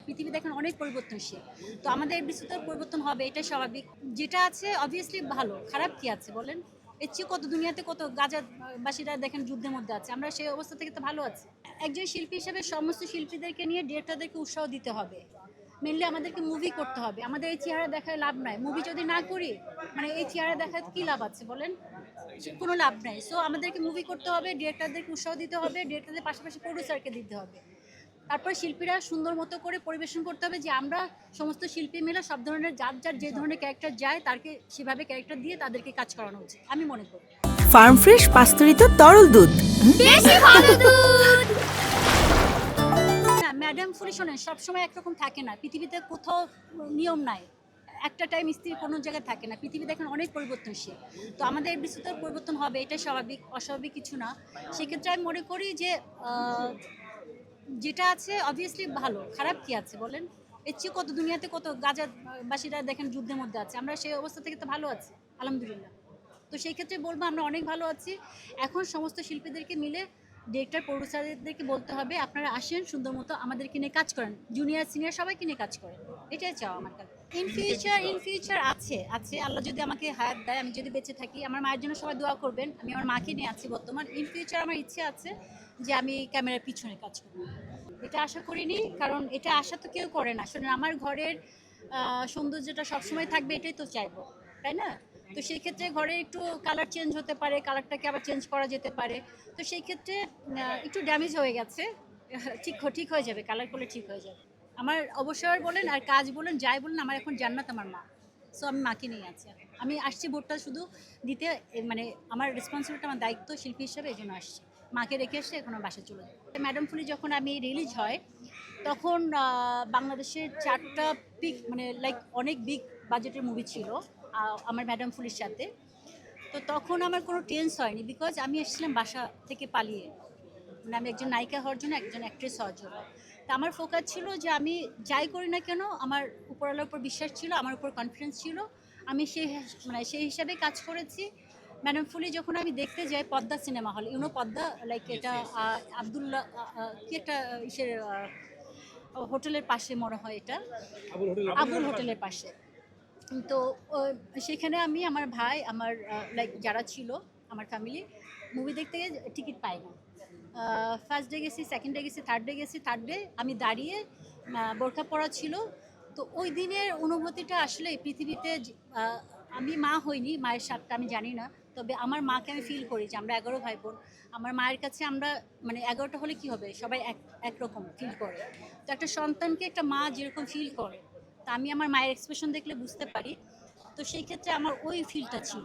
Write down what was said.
পৃথিবী দেখেন অনেক পরিবর্তনশীল। তো আমাদের এফডিসিতে পরিবর্তন হবে, এটাই স্বাভাবিক। যেটা আছে অবভিয়াসলি ভালো, খারাপ কি আছে বলেন? এর চেয়ে কত দুনিয়াতে কত গাজাবাসীরা দেখেন যুদ্ধের মধ্যে আছে, আমরা সেই অবস্থা থেকে তো ভালো আছি। একজন শিল্পী হিসেবে সমস্ত শিল্পীদেরকে নিয়ে ডিরেক্টরদেরকে উৎসাহ দিতে হবে। মেনলি আমাদেরকে মুভি করতে হবে, আমাদের এই চেহারা দেখায় লাভ নাই। মুভি যদি না করি, মানে এই চেহারা দেখায় কি লাভ আছে বলেন? কোনো লাভ নাই। সো আমাদেরকে মুভি করতে হবে, ডিরেক্টরদেরকে উৎসাহ দিতে হবে, ডিরেক্টরদের পাশাপাশি প্রডিউসারকে দিতে হবে। তারপর শিল্পীরা সুন্দর মতো করে পরিবেশন করতে হবে, যে আমরা সমস্ত শিল্পী মিলে সব ধরনের যার যার যে ধরনের ক্যারেক্টার যায় তাকে সেভাবে ক্যারেক্টার দিয়ে তাদেরকে কাজ করানো উচিত আমি মনে করি। ফার্ম ফ্রেশ পাস্তুরিত তরল দুধ, বেশি ভালো দুধ। না ম্যাডাম ফুলি শোনেন, সবসময় একরকম থাকে না, পৃথিবীতে কোথাও নিয়ম নাই একটা টাইম স্থির কোনো জায়গায় থাকে না। পৃথিবী দেখেন অনেক পরিবর্তনশীল। তো আমাদের এফডিসিতে পরিবর্তন হবে, এটা স্বাভাবিক, অস্বাভাবিক কিছু না। সেক্ষেত্রে আমি মনে করি যে যেটা আছে অবভিয়াসলি ভালো, খারাপ কি আছে বলেন? এর চেয়ে কত দুনিয়াতে কত গাজাবাসীরা দেখেন যুদ্ধের মধ্যে আছে, আমরা সেই অবস্থা থেকে তো ভালো আছি আলহামদুলিল্লাহ। তো সেই ক্ষেত্রে বলবো আমরা অনেক ভালো আছি। এখন সমস্ত শিল্পীদেরকে মিলে ডিরেক্টর প্রডিউসারদেরকে বলতে হবে আপনারা আসেন, সুন্দর মতো আমাদেরকে নিয়ে কাজ করেন, জুনিয়র সিনিয়র সবাইকে নিয়ে কাজ করেন, এটাই চাও আমার কাছে। ইন ফিউচার আছে আছে আল্লাহ যদি আমাকে হায়াত দেয়, আমি যদি বেঁচে থাকি, আমার মায়ের জন্য সবাই দোয়া করবেন। আমি আমার মাকে নিয়ে আছি বর্তমান। ইন ফিউচার আমার ইচ্ছে আছে যে আমি ক্যামেরার পিছনে কাজ করব। এটা আশা করিনি, কারণ এটা আশা তো কেউ করে না। শুনুন, আমার ঘরের সৌন্দর্যটা সবসময় থাকবে এটাই তো চাইবো, তাই না? তো সেই ক্ষেত্রে ঘরে একটু কালার চেঞ্জ হতে পারে, কালারটাকে আবার চেঞ্জ করা যেতে পারে। তো সেই ক্ষেত্রে একটু ড্যামেজ হয়ে গেছে, ঠিক হয়ে যাবে, কালার করলে ঠিক হয়ে যাবে। আমার অবসর বলেন আর কাজ বলেন যাই বলেন, আমার এখন জান্নাত আমার মা। সো আমি মাকে নিয়ে আছি, আমি আসছি ভোটটা শুধু দিতে, মানে আমার রেসপন্সিবিলিটি, আমার দায়িত্ব শিল্পী হিসেবে, এই জন্য আসছি। মাকে রেখে এসে এখন বাসায় চলে যাই। ম্যাডাম ফুলি যখন আমি রিলিজ হয় তখন বাংলাদেশের 4টা বিগ, মানে লাইক অনেক বিগ বাজেটের মুভি ছিল আমার ম্যাডাম ফুলির সাথে। তো তখন আমার কোনো টেন্স হয়নি, বিকজ আমি এসেছিলাম বাসা থেকে পালিয়ে, মানে আমি একজন নায়িকা হওয়ার জন্য, একজন অ্যাক্ট্রেস হওয়ার জন্য। তা আমার ফোকাস ছিল যে আমি যাই করি না কেন আমার উপরওয়ালার উপর বিশ্বাস ছিল, আমার উপর কনফিডেন্স ছিল, আমি সেই হিসাবে কাজ করেছি। ম্যাডাম ফুলি যখন আমি দেখতে যাই Padma cinema hall, Padma, like এটা আবদুল্লাহ কি একটা ইসের হোটেলের পাশে মনে হয়, এটা আবুল হোটেলের পাশে। তো সেখানে আমি, আমার ভাই, আমার লাইক যারা ছিল আমার ফ্যামিলি, মুভি দেখতে গিয়ে টিকিট পাই না। ফার্স্ট ডে গেছি, সেকেন্ড ডে গেছি, থার্ড ডে গেছি। থার্ড ডে আমি দাঁড়িয়ে, বোরকা পরা ছিল। তো ওই দিনের অনুভূতিটা আসলে পৃথিবীতে আমি মা হইনি, মায়ের স্বাদটা আমি জানি না, তবে আমার মাকে আমি ফিল করি যে আমরা 11 ভাই বোন। আমার মায়ের কাছে আমরা, মানে 11টা হলে কি হবে, সবাই একরকম ফিল করে। তো একটা সন্তানকে একটা মা যেরকম ফিল করে, তা আমি আমার মায়ের এক্সপ্রেশন দেখলে বুঝতে পারি। তো সেই ক্ষেত্রে আমার ওই ফিলটা ছিল।